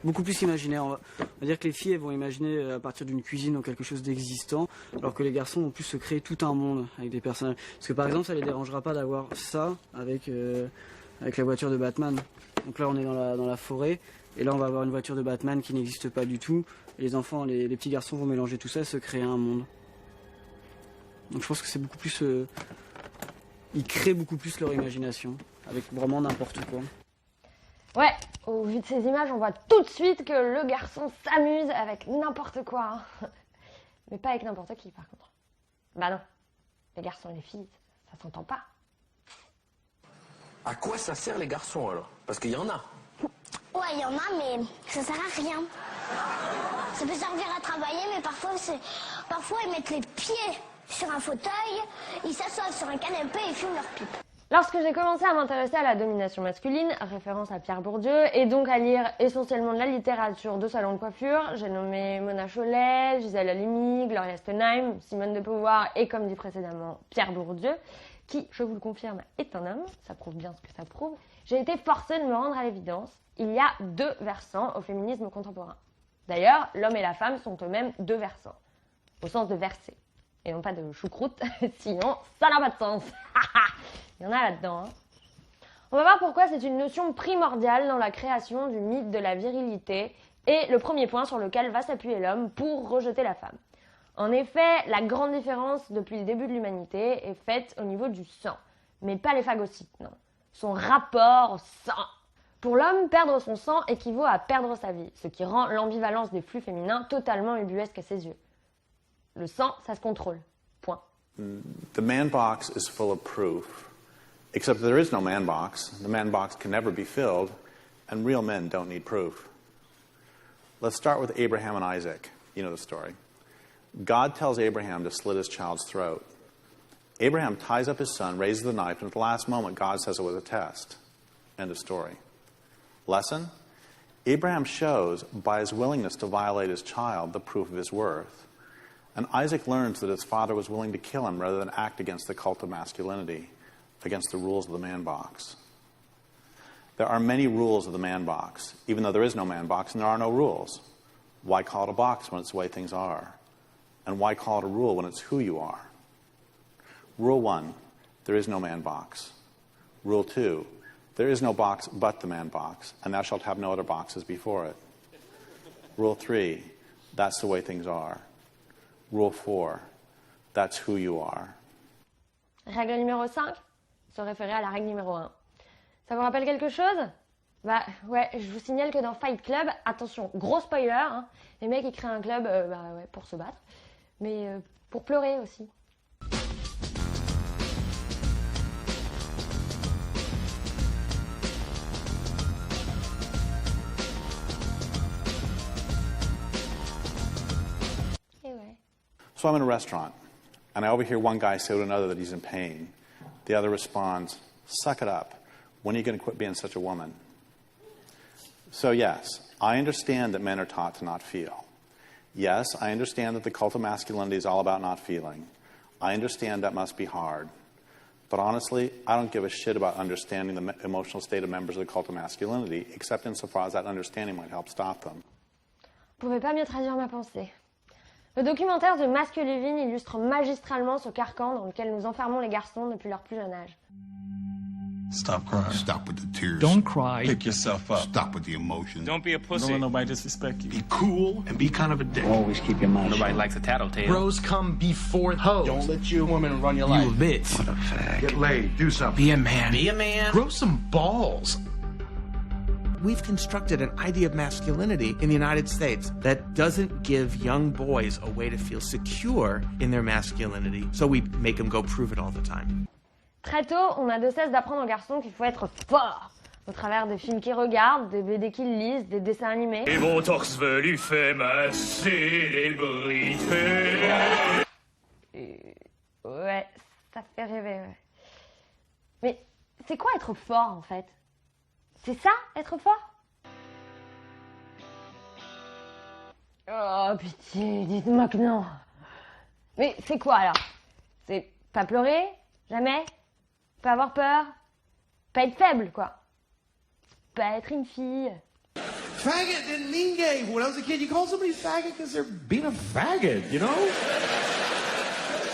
beaucoup plus imaginaire. On va dire que les filles elles vont imaginer à partir d'une cuisine ou quelque chose d'existant, alors que les garçons vont plus se créer tout un monde avec des personnages. Parce que par exemple, ça les dérangera pas d'avoir ça avec la voiture de Batman. Donc là, on est dans la forêt, et là, on va avoir une voiture de Batman qui n'existe pas du tout. Et les enfants, les petits garçons vont mélanger tout ça et se créer un monde. Donc je pense que c'est beaucoup plus... ils créent beaucoup plus leur imagination, avec vraiment n'importe quoi. Ouais, au vu de ces images, on voit tout de suite que le garçon s'amuse avec n'importe quoi. Mais pas avec n'importe qui, par contre. Bah non, les garçons et les filles, ça s'entend pas. À quoi ça sert les garçons alors? Parce qu'il y en a. Ouais, il y en a, mais ça sert à rien. Ça peut servir à travailler, mais parfois ils mettent les pieds sur un fauteuil, ils s'assoient sur un canapé et fument leur pipe. Lorsque j'ai commencé à m'intéresser à la domination masculine, référence à Pierre Bourdieu, et donc à lire essentiellement de la littérature de salon de coiffure, j'ai nommé Mona Chollet, Gisèle Halimi, Gloria Steinem, Simone de Beauvoir et, comme dit précédemment, Pierre Bourdieu, qui, je vous le confirme, est un homme, ça prouve bien ce que ça prouve, j'ai été forcée de me rendre à l'évidence, il y a deux versants au féminisme contemporain. D'ailleurs, l'homme et la femme sont eux-mêmes deux versants, au sens de verser, et non pas de choucroute, sinon ça n'a pas de sens. Il y en a là-dedans. Hein. On va voir pourquoi c'est une notion primordiale dans la création du mythe de la virilité et le premier point sur lequel va s'appuyer l'homme pour rejeter la femme. En effet, la grande différence depuis le début de l'humanité est faite au niveau du sang, mais pas les phagocytes, non. Son rapport au sang. Pour l'homme, perdre son sang équivaut à perdre sa vie, ce qui rend l'ambivalence des flux féminins totalement ubuesque à ses yeux. Le sang, ça se contrôle. Point. The man box is full of proof. Except there is no man box. The man box can never be filled, and real men don't need proof. Let's start with Abraham and Isaac. You know the story. God tells Abraham to slit his child's throat. Abraham ties up his son, raises the knife, and at the last moment God says it was a test. End of story. Lesson? Abraham shows, by his willingness to violate his child, the proof of his worth. And Isaac learns that his father was willing to kill him rather than act against the cult of masculinity, against the rules of the man box. There are many rules of the man box, even though there is no man box and there are no rules. Why call it a box when it's the way things are? And why call it a rule when it's who you are? Rule 1, there is no man box. Rule 2, there is no box but the man box, and thou shalt have no other boxes before it. Rule 3, that's the way things are. Rule 4, that's who you are. Règle numéro 5, se référer à la règle numéro 1. Ça vous rappelle quelque chose? Bah ouais, je vous signale que dans Fight Club, attention, gros spoiler, hein, les mecs ils créent un club pour se battre, mais pour pleurer aussi. Et ouais. So I'm in a restaurant, and I overhear one guy say to another that he's in pain. The other responds, "Suck it up. When are you going to quit being such a woman?" So yes, I understand that men are taught to not feel. Yes, I understand that the cult of masculinity is all about not feeling. I understand that must be hard. But honestly, I don't give a shit about understanding the emotional state of members of the cult of masculinity, except insofar as that understanding might help stop them. Vous pouvez pas mieux traduire ma pensée. Le documentaire de Masculivine illustre magistralement ce carcan dans lequel nous enfermons les garçons depuis leur plus jeune âge. Stop crying. Stop with the tears. Don't cry. Pick yourself up. Stop with the emotion. Don't be a pussy. Don't let nobody disrespect you. Be cool and be kind of a dick. Always keep your mouth Nobody shut. likes a tattletale. Bros come before hoes. Don't let your woman run your life. You a bitch. What a fag. Get laid. Do something. Be a man. Be a man. Grow some balls. We've constructed an idea of masculinity in the United States that doesn't give young boys a way to feel secure in their masculinity, so we make them go prove it all the time. Très tôt, on a de cesse d'apprendre aux garçons qu'il faut être fort, au travers des films qu'ils regardent, des BD qu'ils lisent, des dessins animés. Et mon torse velu fait ma célébrité. Ouais, ça fait rêver, ouais. Mais c'est quoi être fort, en fait? C'est ça, être fort? Oh, pitié, dites-moi que non. Mais c'est quoi, alors? C'est pas pleurer? Jamais? Pas avoir peur? Pas être faible, quoi. Pas être une fille? Faggot didn't mean gay. When I was a kid, you called somebody faggot because they're being a faggot, you know?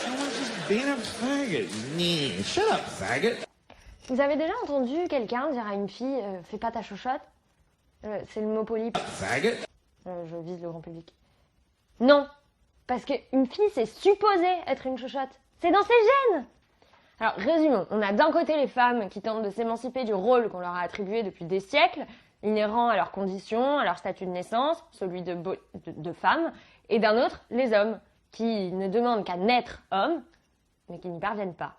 Someone's just being a faggot. Nah, shut up, faggot. Vous avez déjà entendu quelqu'un dire à une fille « fais pas ta chochotte » C'est le mot poli. Faggot. Je vise le grand public. Non, parce qu'une fille, c'est supposé être une chochotte. C'est dans ses gènes. Alors, résumons. On a d'un côté les femmes qui tentent de s'émanciper du rôle qu'on leur a attribué depuis des siècles, inhérent à leurs conditions, à leur statut de naissance, celui de femme, et d'un autre, les hommes, qui ne demandent qu'à naître hommes, mais qui n'y parviennent pas.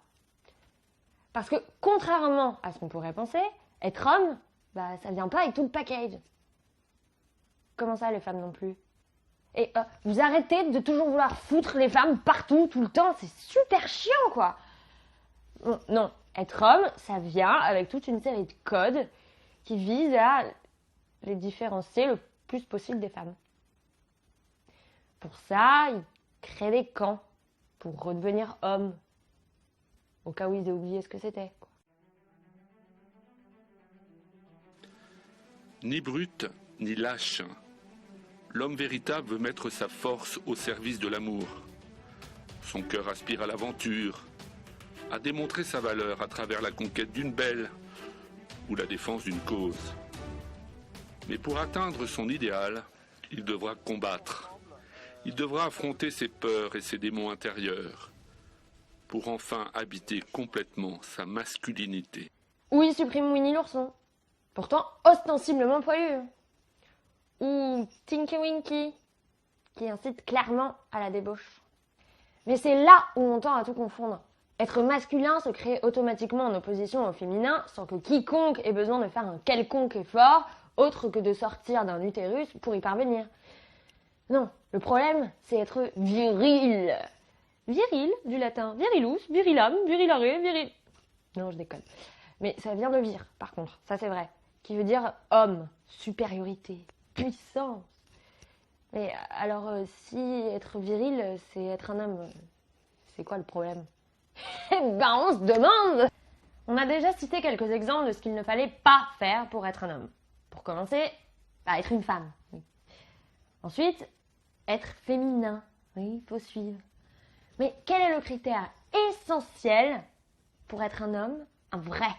Parce que, contrairement à ce qu'on pourrait penser, être homme, bah, ça vient pas avec tout le package. Comment ça, les femmes non plus? Et vous arrêtez de toujours vouloir foutre les femmes partout, tout le temps, c'est super chiant, quoi. Non, être homme, ça vient avec toute une série de codes qui visent à les différencier le plus possible des femmes. Pour ça, ils créent des camps pour redevenir homme. Au cas où ils aient oublié ce que c'était. Ni brute, ni lâche. L'homme véritable veut mettre sa force au service de l'amour. Son cœur aspire à l'aventure, à démontrer sa valeur à travers la conquête d'une belle ou la défense d'une cause. Mais pour atteindre son idéal, il devra combattre. Il devra affronter ses peurs et ses démons intérieurs pour enfin habiter complètement sa masculinité. Ou il supprime Winnie l'ourson, pourtant ostensiblement poilu. Ou Tinky Winky, qui incite clairement à la débauche. Mais c'est là où on tend à tout confondre. Être masculin se crée automatiquement en opposition au féminin sans que quiconque ait besoin de faire un quelconque effort autre que de sortir d'un utérus pour y parvenir. Non, le problème, c'est être viril. Viril, du latin virilus, virilam, virilare, viril... Non, je déconne. Mais ça vient de vir, par contre, ça c'est vrai, qui veut dire homme, supériorité, puissance. Mais alors, si être viril, c'est être un homme, c'est quoi le problème? Eh ben, on se demande! On a déjà cité quelques exemples de ce qu'il ne fallait pas faire pour être un homme. Pour commencer, être une femme. Oui. Ensuite, être féminin. Oui, il faut suivre. Mais quel est le critère essentiel pour être un homme, un vrai?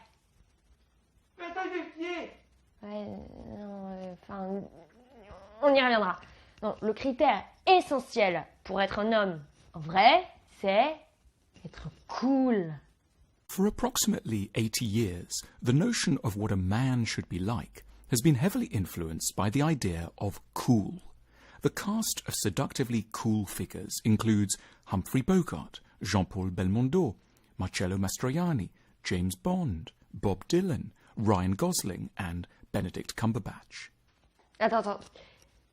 La taille des pieds. Ouais, non, enfin, on y reviendra. Non, le critère essentiel pour être un homme, un vrai, c'est être cool. For approximately 80 years, the notion of what a man should be like has been heavily influenced by the idea of cool. The cast of seductively cool figures includes Humphrey Bogart, Jean-Paul Belmondo, Marcello Mastroianni, James Bond, Bob Dylan, Ryan Gosling and Benedict Cumberbatch. Attends.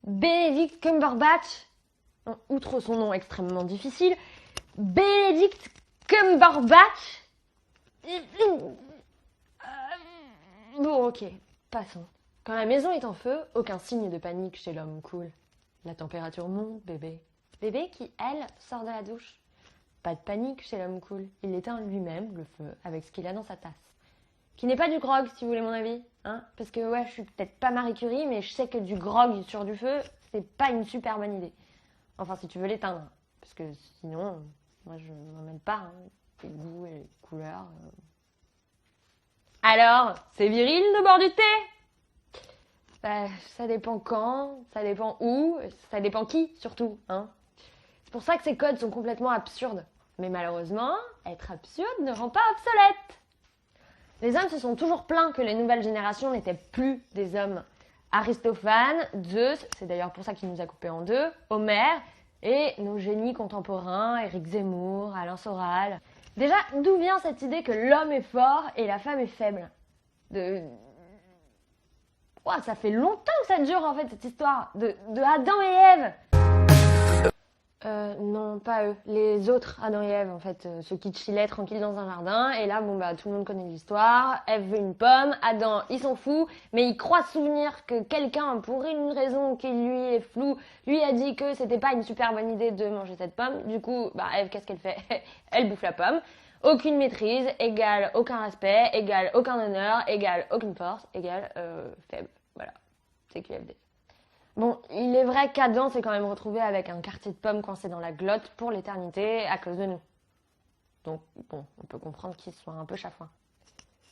Benedict Cumberbatch, outre son nom extrêmement difficile, Benedict Cumberbatch. Bon, ok, passons. Quand la maison est en feu, aucun signe de panique chez l'homme cool. La température monte, bébé. Bébé qui, elle, sort de la douche. Pas de panique chez l'homme cool. Il éteint lui-même le feu avec ce qu'il a dans sa tasse. Qui n'est pas du grog, si vous voulez mon avis. Hein, parce que ouais, je suis peut-être pas Marie Curie, mais je sais que du grog sur du feu, c'est pas une super bonne idée. Enfin, si tu veux l'éteindre. Parce que sinon, moi je m'en mêle pas. Hein. Les goûts et les couleurs. Alors, c'est viril de boire du thé? Bah, ça dépend quand, ça dépend où, ça dépend qui surtout. Hein. C'est pour ça que ces codes sont complètement absurdes. Mais malheureusement, être absurde ne rend pas obsolète. Les hommes se sont toujours plaints que les nouvelles générations n'étaient plus des hommes. Aristophane, Zeus, c'est d'ailleurs pour ça qu'il nous a coupés en deux, Homère et nos génies contemporains, Éric Zemmour, Alain Soral. Déjà, d'où vient cette idée que l'homme est fort et la femme est faible? Wow, ça fait longtemps que ça dure en fait cette histoire de Adam et Ève. Non, pas eux. Les autres Adam et Ève, en fait, ceux qui chillaient tranquilles dans un jardin. Et là, bon bah, tout le monde connaît l'histoire. Ève veut une pomme, Adam, il s'en fout, mais il croit souvenir que quelqu'un, pour une raison qui lui est floue, lui a dit que c'était pas une super bonne idée de manger cette pomme. Du coup, bah, Ève, qu'est-ce qu'elle fait? Elle bouffe la pomme. Aucune maîtrise égale aucun respect, égale aucun honneur, égale aucune force, égale faible. Voilà, c'est QFD. Bon, il est vrai qu'Adam s'est quand même retrouvé avec un quartier de pommes coincé dans la glotte pour l'éternité à cause de nous. Donc, bon, on peut comprendre qu'il soit un peu chafouin.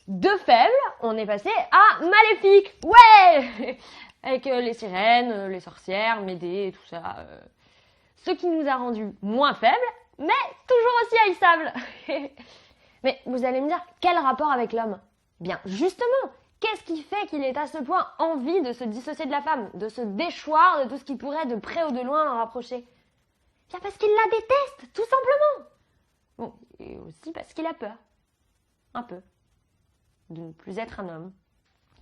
De faible, on est passé à maléfique. Ouais. Avec les sirènes, les sorcières, Médée et tout ça. Ce qui nous a rendus moins faibles, mais toujours aussi haïssables. Mais vous allez me dire, quel rapport avec l'homme? Bien, justement, qu'est-ce qui fait qu'il est à ce point envie de se dissocier de la femme, de se déchoir de tout ce qui pourrait de près ou de loin l'en rapprocher? Bien parce qu'il la déteste, tout simplement. Bon, et aussi parce qu'il a peur. Un peu. De ne plus être un homme.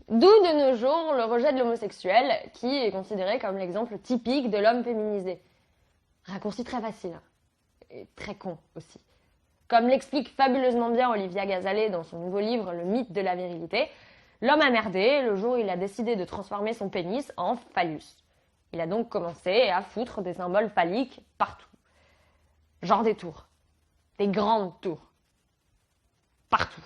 D'où de nos jours le rejet de l'homosexuel, qui est considéré comme l'exemple typique de l'homme féminisé. Raccourci très facile. Et très con aussi. Comme l'explique fabuleusement bien Olivia Gazalet dans son nouveau livre Le mythe de la virilité, l'homme a merdé le jour où il a décidé de transformer son pénis en phallus. Il a donc commencé à foutre des symboles phalliques partout. Genre des tours. Des grandes tours. Partout.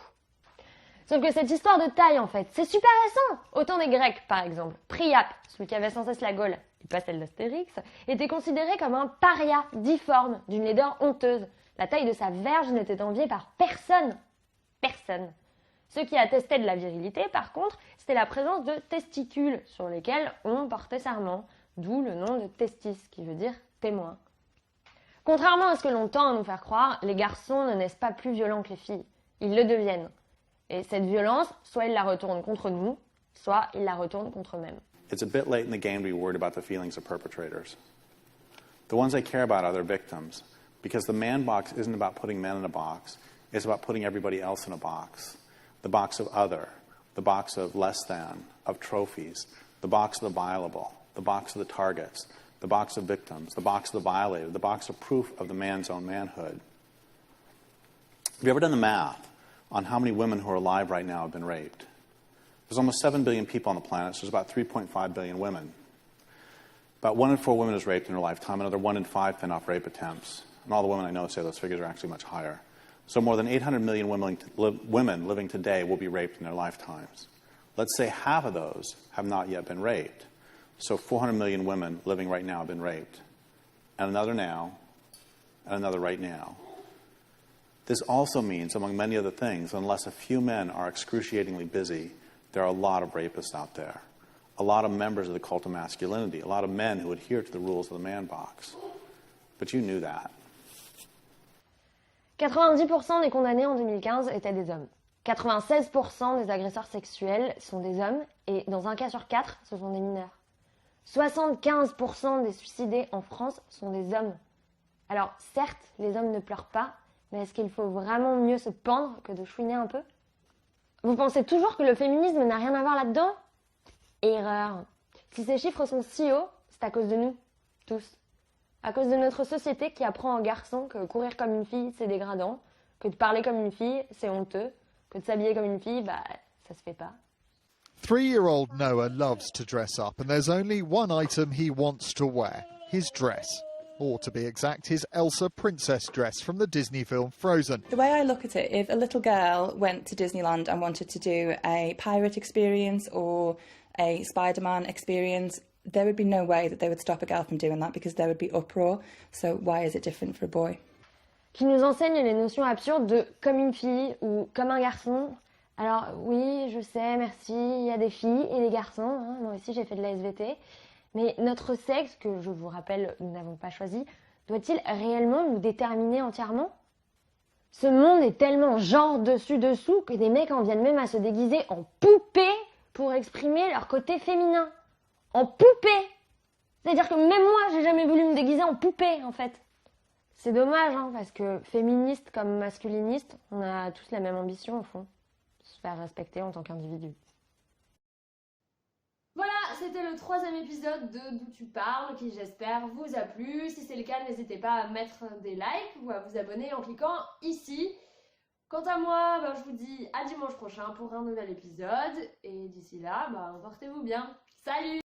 Sauf que cette histoire de taille, en fait, c'est super récent. Au temps des Grecs, par exemple, Priape, celui qui avait sans cesse la Gaule, et pas celle d'Astérix, était considéré comme un paria difforme, d'une laideur honteuse. La taille de sa verge n'était enviée par personne. Personne. Ce qui attestait de la virilité, par contre, c'était la présence de testicules sur lesquels on portait serment, d'où le nom de testis, qui veut dire témoin. Contrairement à ce que l'on tend à nous faire croire, les garçons ne naissent pas plus violents que les filles. Ils le deviennent. Et cette violence, soit ils la retournent contre nous, soit ils la retournent contre eux-mêmes. It's a bit late in the game to be worried about the feelings of perpetrators. The ones they care about are their victims, because the man box isn't about putting men in a box, it's about putting everybody else in a box. The box of other, the box of less than, of trophies, the box of the violable, the box of the targets, the box of victims, the box of the violated, the box of proof of the man's own manhood. Have you ever done the math on how many women who are alive right now have been raped? There's almost 7 billion people on the planet, so there's about 3.5 billion women. About 1 in 4 women is raped in her lifetime, another 1 in 5 fend off rape attempts. And all the women I know say those figures are actually much higher. So more than 800 million women living today will be raped in their lifetimes. Let's say half of those have not yet been raped. So 400 million women living right now have been raped. And another now, and another right now. This also means, among many other things, unless a few men are excruciatingly busy, there are a lot of rapists out there. A lot of members of the cult of masculinity. A lot of men who adhere to the rules of the man box. But you knew that. 90% des condamnés en 2015 étaient des hommes. 96% des agresseurs sexuels sont des hommes et dans un cas sur 4, ce sont des mineurs. 75% des suicidés en France sont des hommes. Alors certes, les hommes ne pleurent pas, mais est-ce qu'il faut vraiment mieux se pendre que de chouiner un peu? Vous pensez toujours que le féminisme n'a rien à voir là-dedans? Erreur. Si ces chiffres sont si hauts, c'est à cause de nous, tous. À cause de notre société qui apprend aux garçons que courir comme une fille, c'est dégradant, que de parler comme une fille, c'est honteux, que de s'habiller comme une fille, bah, ça se fait pas. 3-year-old Noah loves to dress up, and there's only one item he wants to wear, his dress. Or, to be exact, his Elsa princess dress from the Disney film Frozen. The way I look at it, if a little girl went to Disneyland and wanted to do a pirate experience or a Spider-Man experience, there would be no way that they would stop a girl from doing that because there would be uproar. So why is it different for a boy? Qui nous enseigne les notions absurdes de comme une fille ou comme un garçon. Alors oui, je sais, merci, il y a des filles et des garçons, hein, moi aussi j'ai fait de la SVT. Mais notre sexe, que je vous rappelle, nous n'avons pas choisi, doit-il réellement nous déterminer entièrement? Ce monde est tellement genre dessus-dessous que des mecs en viennent même à se déguiser en poupée pour exprimer leur côté féminin. En poupée! C'est-à-dire que même moi, j'ai jamais voulu me déguiser en poupée, en fait. C'est dommage, hein, parce que féministe comme masculiniste, on a tous la même ambition, au fond. Se faire respecter en tant qu'individu. Voilà, c'était le 3e épisode de D'où tu parles, qui j'espère vous a plu. Si c'est le cas, n'hésitez pas à mettre des likes ou à vous abonner en cliquant ici. Quant à moi, je vous dis à dimanche prochain pour un nouvel épisode. Et d'ici là, portez-vous bien. Salut!